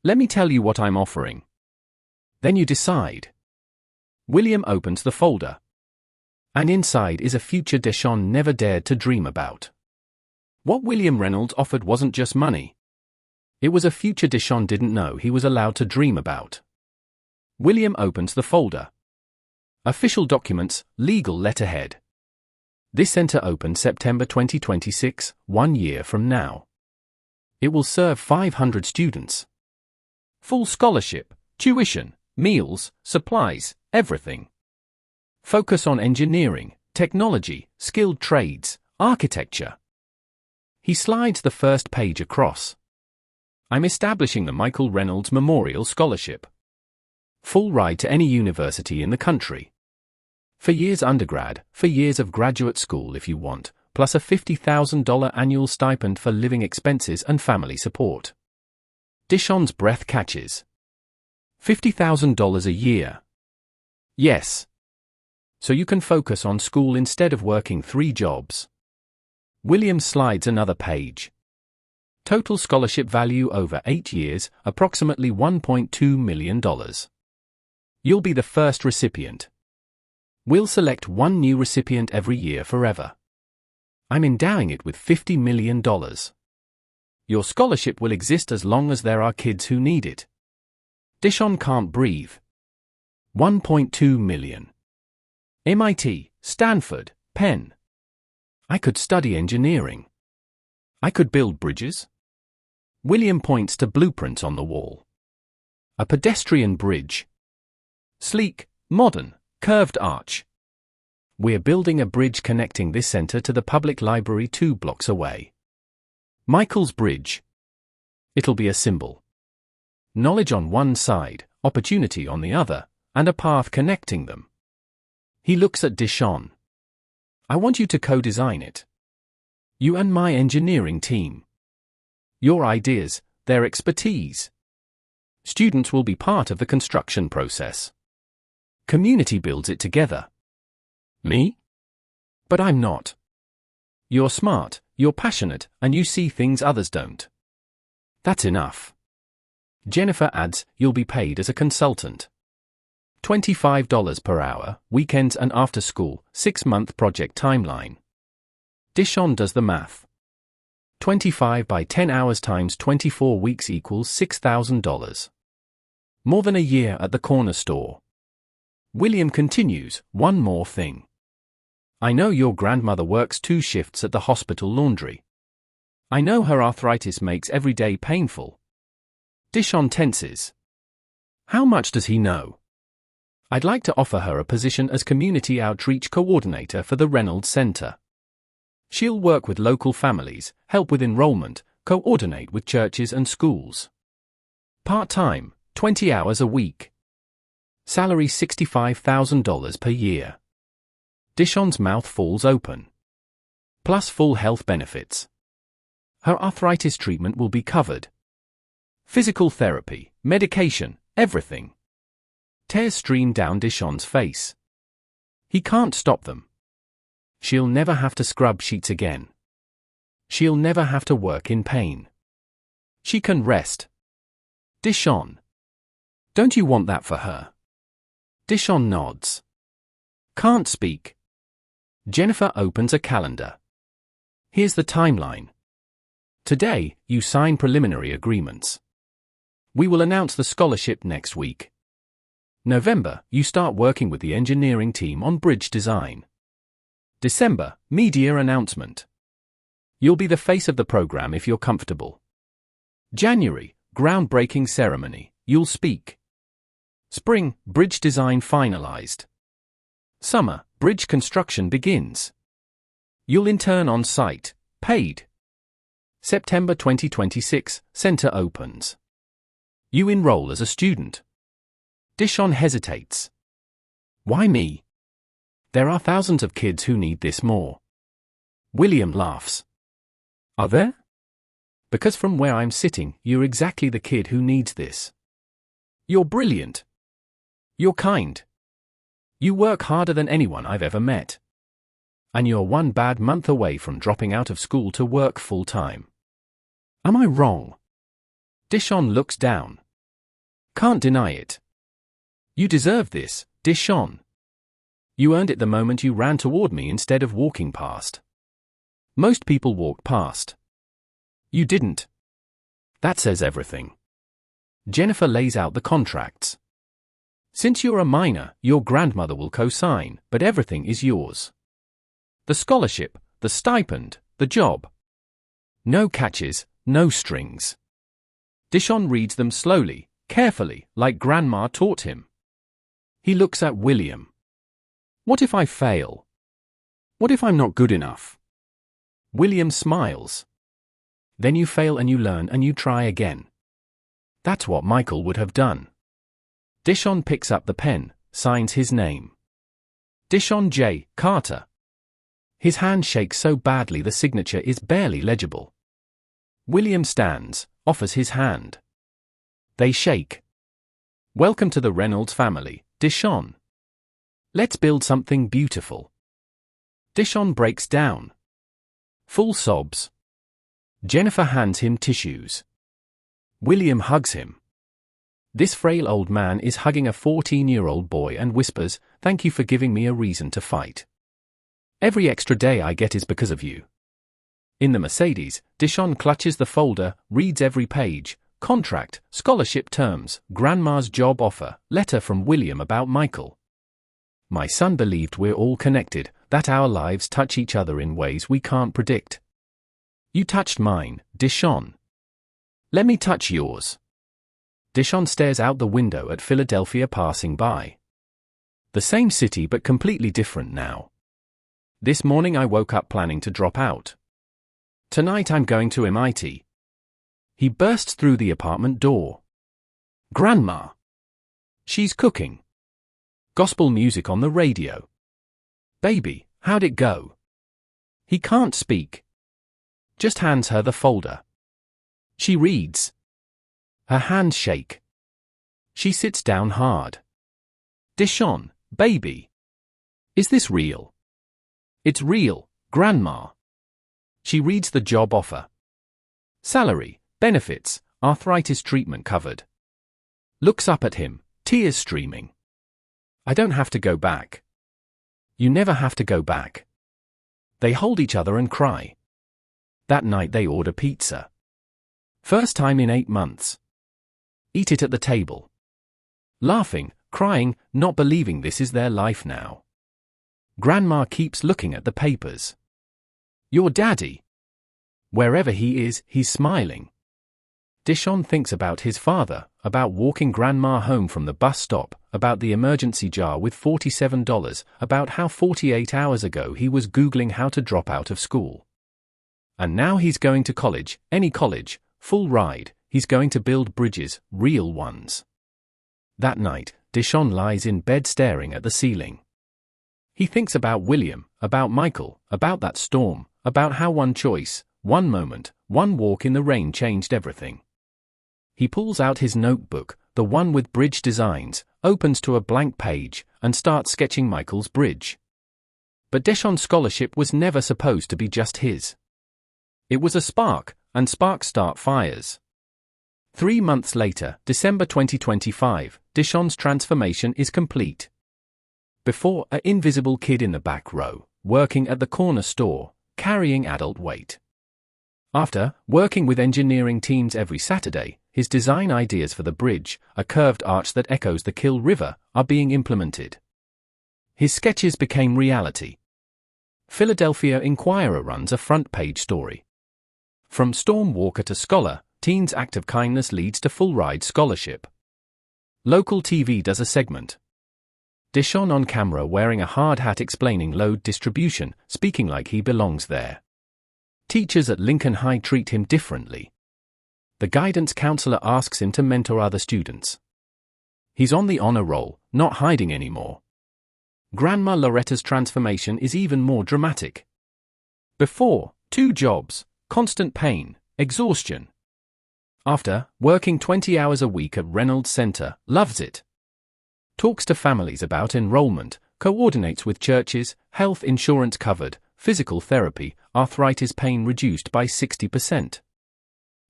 Let me tell you what I'm offering. Then you decide. William opens the folder. And inside is a future Dishon never dared to dream about. What William Reynolds offered wasn't just money. It was a future Dishon didn't know he was allowed to dream about. William opens the folder. Official documents, legal letterhead. This center opened September 2026, 1 year from now. It will serve 500 students. Full scholarship, tuition, meals, supplies, everything. Focus on engineering, technology, skilled trades, architecture. He slides the first page across. I'm establishing the Michael Reynolds Memorial Scholarship. Full ride to any university in the country. For years undergrad, for years of graduate school if you want, plus a $50,000 annual stipend for living expenses and family support. Dishon's breath catches. $50,000 a year. Yes. So you can focus on school instead of working 3 jobs. William slides another page. Total scholarship value over 8 years, approximately $1.2 million. You'll be the first recipient. We'll select 1 new recipient every year forever. I'm endowing it with $50 million. Your scholarship will exist as long as there are kids who need it. Dishon can't breathe. 1.2 million. MIT, Stanford, Penn. I could study engineering. I could build bridges. William points to blueprints on the wall. A pedestrian bridge. Sleek, modern, curved arch. We're building a bridge connecting this center to the public library 2 blocks away. Michael's Bridge. It'll be a symbol. Knowledge on one side, opportunity on the other, and a path connecting them. He looks at Dishon. I want you to co-design it. You and my engineering team. Your ideas, their expertise. Students will be part of the construction process. Community builds it together. Me? But I'm not. You're smart, you're passionate, and you see things others don't. That's enough. Jennifer adds, you'll be paid as a consultant. $25 per hour, weekends and after school, 6-month project timeline. Dishon does the math. 25 by 10 hours times 24 weeks equals $6,000. More than a year at the corner store. William continues, one more thing. I know your grandmother works 2 shifts at the hospital laundry. I know her arthritis makes every day painful. Dishon tenses. How much does he know? I'd like to offer her a position as Community Outreach Coordinator for the Reynolds Center. She'll work with local families, help with enrollment, coordinate with churches and schools. Part-time, 20 hours a week. Salary $65,000 per year. Dishon's mouth falls open. Plus full health benefits. Her arthritis treatment will be covered. Physical therapy, medication, everything. Tears stream down Dishon's face. He can't stop them. She'll never have to scrub sheets again. She'll never have to work in pain. She can rest. Dishon. Don't you want that for her? Dishon nods. Can't speak. Jennifer opens a calendar. Here's the timeline. Today, you sign preliminary agreements. We will announce the scholarship next week. November, you start working with the engineering team on bridge design. December, media announcement. You'll be the face of the program if you're comfortable. January, groundbreaking ceremony, you'll speak. Spring, bridge design finalized. Summer, bridge construction begins. You'll intern on site, paid. September 2026, center opens. You enroll as a student. Dishon hesitates. Why me? There are thousands of kids who need this more. William laughs. Are there? Because from where I'm sitting, you're exactly the kid who needs this. You're brilliant. You're kind. You work harder than anyone I've ever met. And you're 1 bad month away from dropping out of school to work full-time. Am I wrong? Dishon looks down. Can't deny it. You deserve this, Dishon. You earned it the moment you ran toward me instead of walking past. Most people walk past. You didn't. That says everything. Jennifer lays out the contracts. Since you're a minor, your grandmother will co-sign, but everything is yours. The scholarship, the stipend, the job. No catches, no strings. Dishon reads them slowly, carefully, like Grandma taught him. He looks at William. What if I fail? What if I'm not good enough? William smiles. Then you fail and you learn and you try again. That's what Michael would have done. Dishon picks up the pen, signs his name. Dishon J. Carter. His hand shakes so badly the signature is barely legible. William stands, offers his hand. They shake. Welcome to the Reynolds family, Dishon. Let's build something beautiful. Dishon breaks down. Full sobs. Jennifer hands him tissues. William hugs him. This frail old man is hugging a 14-year-old boy and whispers, "Thank you for giving me a reason to fight. Every extra day I get is because of you." In the Mercedes, Dishon clutches the folder, reads every page. Contract, scholarship terms, grandma's job offer, letter from William about Michael. My son believed we're all connected, that our lives touch each other in ways we can't predict. You touched mine, Dishon. Let me touch yours. Dishon stares out the window at Philadelphia passing by. The same city but completely different now. This morning I woke up planning to drop out. Tonight I'm going to MIT. He bursts through the apartment door. Grandma! She's cooking. Gospel music on the radio. Baby, how'd it go? He can't speak. Just hands her the folder. She reads. Her hands shake. She sits down hard. Dishon, baby. Is this real? It's real, Grandma. She reads the job offer. Salary, benefits, arthritis treatment covered. Looks up at him, tears streaming. I don't have to go back. You never have to go back. They hold each other and cry. That night they order pizza. First time in 8 months. Eat it at the table. Laughing, crying, not believing this is their life now. Grandma keeps looking at the papers. Your daddy. Wherever he is, he's smiling. Dishon thinks about his father, about walking Grandma home from the bus stop, about the emergency jar with $47, about how 48 hours ago he was Googling how to drop out of school. And now he's going to college, any college, full ride, he's going to build bridges, real ones. That night, Dishon lies in bed staring at the ceiling. He thinks about William, about Michael, about that storm, about how one choice, one moment, one walk in the rain changed everything. He pulls out his notebook, the one with bridge designs, opens to a blank page, and starts sketching Michael's bridge. But Dishon's scholarship was never supposed to be just his. It was a spark, and sparks start fires. 3 months later, December 2025, Dishon's transformation is complete. Before, an invisible kid in the back row, working at the corner store, carrying adult weight. After, working with engineering teams every Saturday, his design ideas for the bridge, a curved arch that echoes the Kill River, are being implemented. His sketches became reality. Philadelphia Inquirer runs a front-page story. From storm walker to scholar, teen's act of kindness leads to full-ride scholarship. Local TV does a segment. Dishon on camera wearing a hard hat explaining load distribution, speaking like he belongs there. Teachers at Lincoln High treat him differently. The guidance counselor asks him to mentor other students. He's on the honor roll, not hiding anymore. Grandma Loretta's transformation is even more dramatic. Before, 2 jobs, constant pain, exhaustion. After, working 20 hours a week at Reynolds Center, loves it. Talks to families about enrollment, coordinates with churches, health insurance covered, physical therapy, arthritis pain reduced by 60%.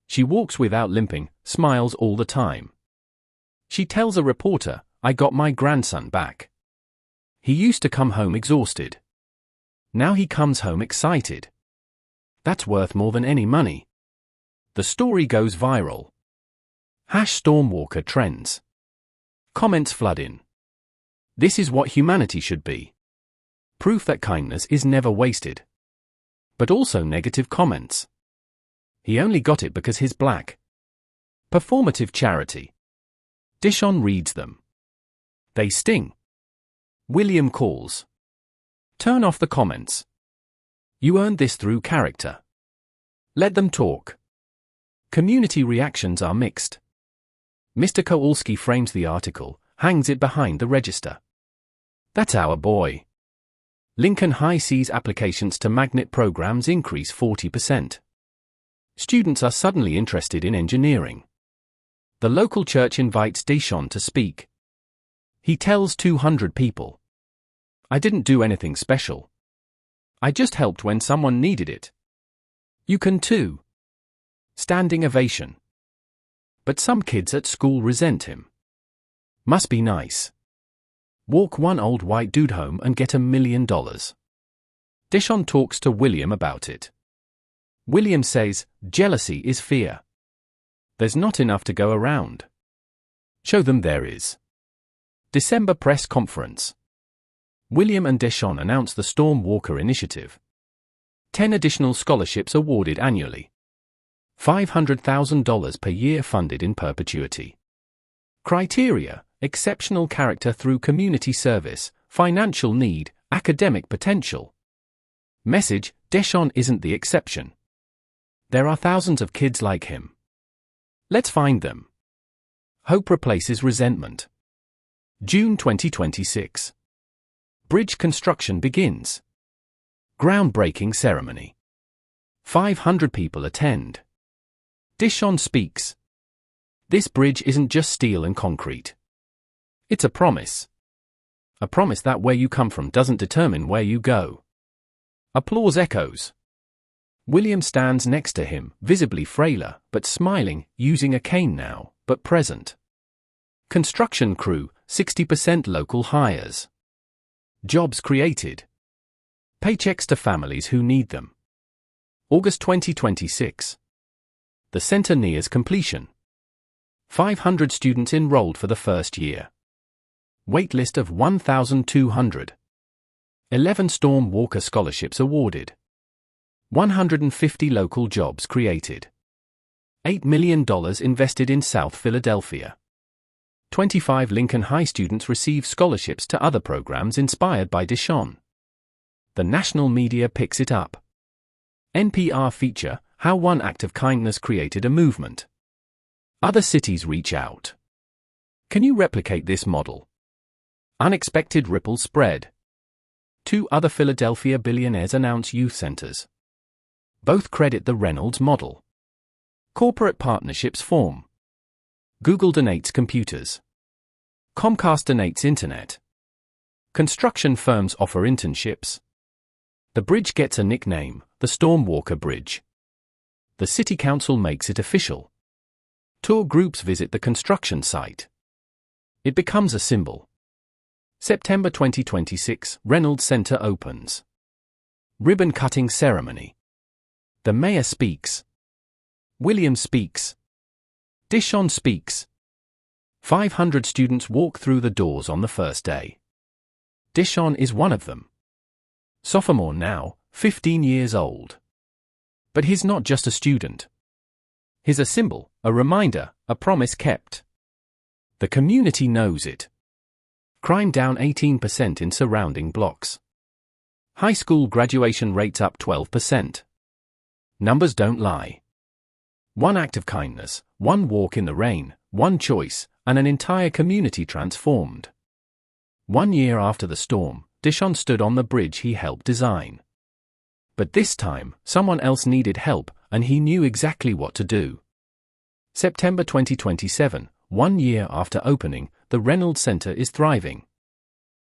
She walks without limping, smiles all the time. She tells a reporter, I got my grandson back. He used to come home exhausted. Now he comes home excited. That's worth more than any money. The story goes viral. #Stormwalker trends. Comments flood in. This is what humanity should be. Proof that kindness is never wasted. But also negative comments. He only got it because he's black. Performative charity. Dishon reads them. They sting. William calls. Turn off the comments. You earned this through character. Let them talk. Community reactions are mixed. Mr. Kowalski frames the article, hangs it behind the register. That's our boy. Lincoln High sees applications to magnet programs increase 40%. Students are suddenly interested in engineering. The local church invites Dishon to speak. He tells 200 people. I didn't do anything special. I just helped when someone needed it. You can too. Standing ovation. But some kids at school resent him. Must be nice. Walk one old white dude home and get $1 million. Dishon talks to William about it. William says, jealousy is fear. There's not enough to go around. Show them there is. December press conference. William and Deshawn announce the Storm Walker Initiative. 10 additional scholarships awarded annually. $500,000 per year funded in perpetuity. Criteria: exceptional character through community service, financial need, academic potential. Message: Deshawn isn't the exception. There are thousands of kids like him. Let's find them. Hope replaces resentment. June 2026. Bridge construction begins. Groundbreaking ceremony. 500 people attend. Deshawn speaks. This bridge isn't just steel and concrete. It's a promise. A promise that where you come from doesn't determine where you go. Applause echoes. William stands next to him, visibly frailer, but smiling, using a cane now, but present. Construction crew, 60% local hires. Jobs created. Paychecks to families who need them. August 2026. The center nears completion. 500 students enrolled for the first year. Waitlist of 1,200. 11 Storm Walker scholarships awarded. 150 local jobs created. $8 million invested in South Philadelphia. 25 Lincoln High students receive scholarships to other programs inspired by Deshawn. The national media picks it up. NPR feature, How One Act of Kindness Created a Movement. Other cities reach out. Can you replicate this model? Unexpected ripple spread. 2 other Philadelphia billionaires announce youth centers. Both credit the Reynolds model. Corporate partnerships form. Google donates computers. Comcast donates internet. Construction firms offer internships. The bridge gets a nickname, the Storm Walker Bridge. The city council makes it official. Tour groups visit the construction site. It becomes a symbol. September 2026, Reynolds Center opens. Ribbon cutting ceremony. The mayor speaks. William speaks. Deshawn speaks. 500 students walk through the doors on the first day. Deshawn is one of them. Sophomore now, 15 years old. But he's not just a student. He's a symbol, a reminder, a promise kept. The community knows it. Crime down 18% in surrounding blocks. High school graduation rates up 12%. Numbers don't lie. One act of kindness, one walk in the rain, one choice, and an entire community transformed. 1 year after the storm, Deshawn stood on the bridge he helped design. But this time, someone else needed help, and he knew exactly what to do. September 2027, 1 year after opening, the Reynolds Center is thriving.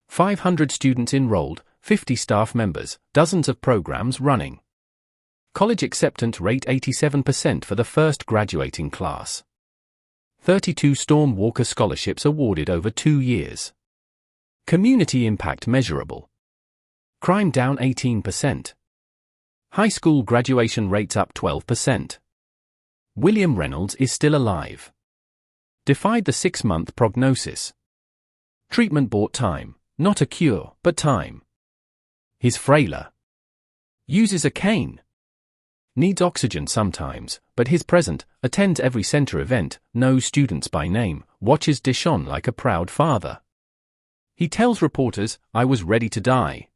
500 students enrolled, 50 staff members, dozens of programs running. College acceptance rate 87% for the first graduating class. 32 Storm Walker scholarships awarded over 2 years. Community impact measurable. Crime down 18%. High school graduation rates up 12%. William Reynolds is still alive. Defied the 6-month prognosis. Treatment bought time, not a cure, but time. He's frailer. Uses a cane. Needs oxygen sometimes, but he's present, attends every center event, knows students by name, watches Deshawn like a proud father. He tells reporters, I was ready to die.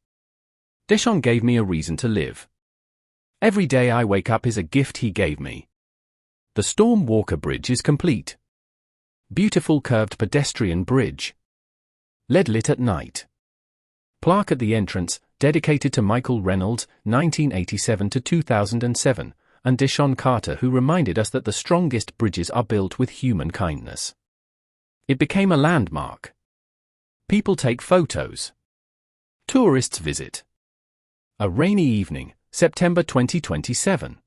Deshawn gave me a reason to live. Every day I wake up is a gift he gave me. The Storm Walker Bridge is complete. Beautiful curved pedestrian bridge. LED lit at night. Plaque at the entrance, dedicated to Michael Reynolds, 1987 to 2007, and Deshawn Carter, who reminded us that the strongest bridges are built with human kindness. It became a landmark. People take photos. Tourists visit. A rainy evening, September 2027.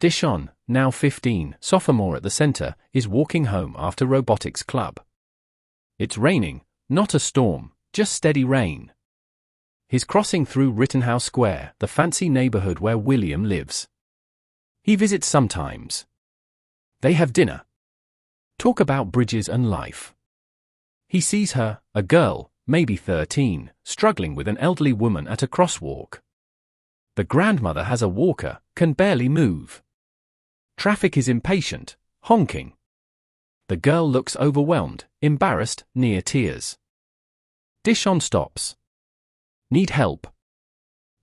Deshawn, now 15, sophomore at the center, is walking home after robotics club. It's raining, not a storm, just steady rain. He's crossing through Rittenhouse Square, the fancy neighborhood where William lives. He visits sometimes. They have dinner. Talk about bridges and life. He sees her, a girl, maybe 13, struggling with an elderly woman at a crosswalk. The grandmother has a walker, can barely move. Traffic is impatient, honking. The girl looks overwhelmed, embarrassed, near tears. Dishon stops. Need help?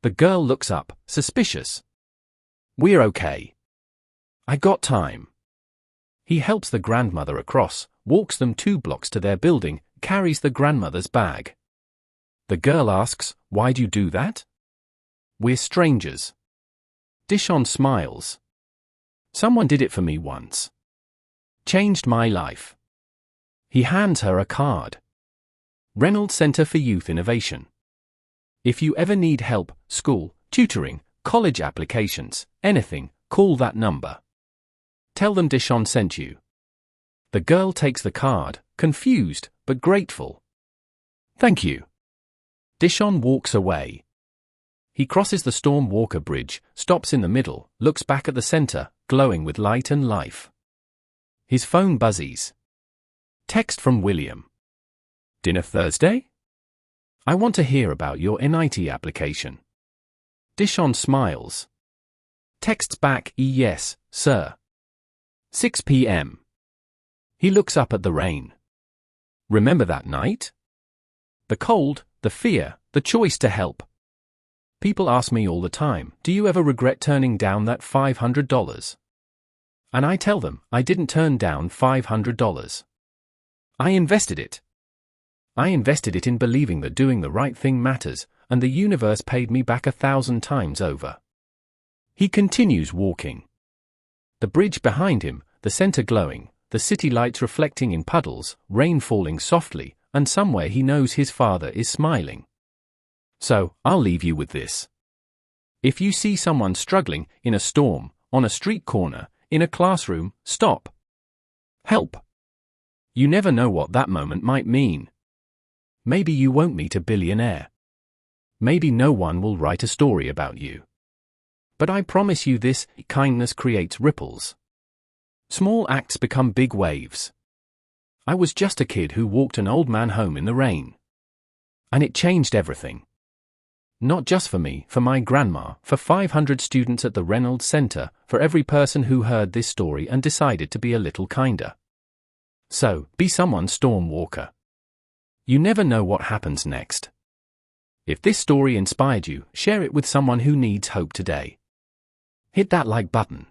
The girl looks up, suspicious. We're okay. I got time. He helps the grandmother across, walks them 2 blocks to their building, carries the grandmother's bag. The girl asks, "Why'd you do that?" "We're strangers." Dishon smiles. "Someone did it for me once. Changed my life." He hands her a card. Reynolds Center for Youth Innovation. If you ever need help, school, tutoring, college applications, anything, call that number. Tell them Dishon sent you. The girl takes the card, confused, but grateful. Thank you. Dishon walks away. He crosses the Storm Walker Bridge, stops in the middle, looks back at the center, glowing with light and life. His phone buzzes. Text from William. Dinner Thursday? I want to hear about your NIT application. Dishon smiles. Texts back, yes, sir. 6 p.m. He looks up at the rain. Remember that night? The cold, the fear, the choice to help. People ask me all the time, do you ever regret turning down that $500? And I tell them, I didn't turn down $500. I invested it. I invested it in believing that doing the right thing matters, and the universe paid me back 1,000 times over. He continues walking. The bridge behind him, the center glowing, the city lights reflecting in puddles, rain falling softly, and somewhere he knows his father is smiling. So, I'll leave you with this. If you see someone struggling, in a storm, on a street corner, in a classroom, stop. Help. You never know what that moment might mean. Maybe you won't meet a billionaire. Maybe no one will write a story about you. But I promise you this, kindness creates ripples. Small acts become big waves. I was just a kid who walked an old man home in the rain. And it changed everything. Not just for me, for my grandma, for 500 students at the Reynolds Center, for every person who heard this story and decided to be a little kinder. So, be someone's storm walker. You never know what happens next. If this story inspired you, share it with someone who needs hope today. Hit that like button.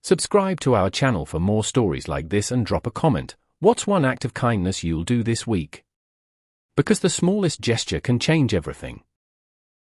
Subscribe to our channel for more stories like this and drop a comment. What's one act of kindness you'll do this week? Because the smallest gesture can change everything.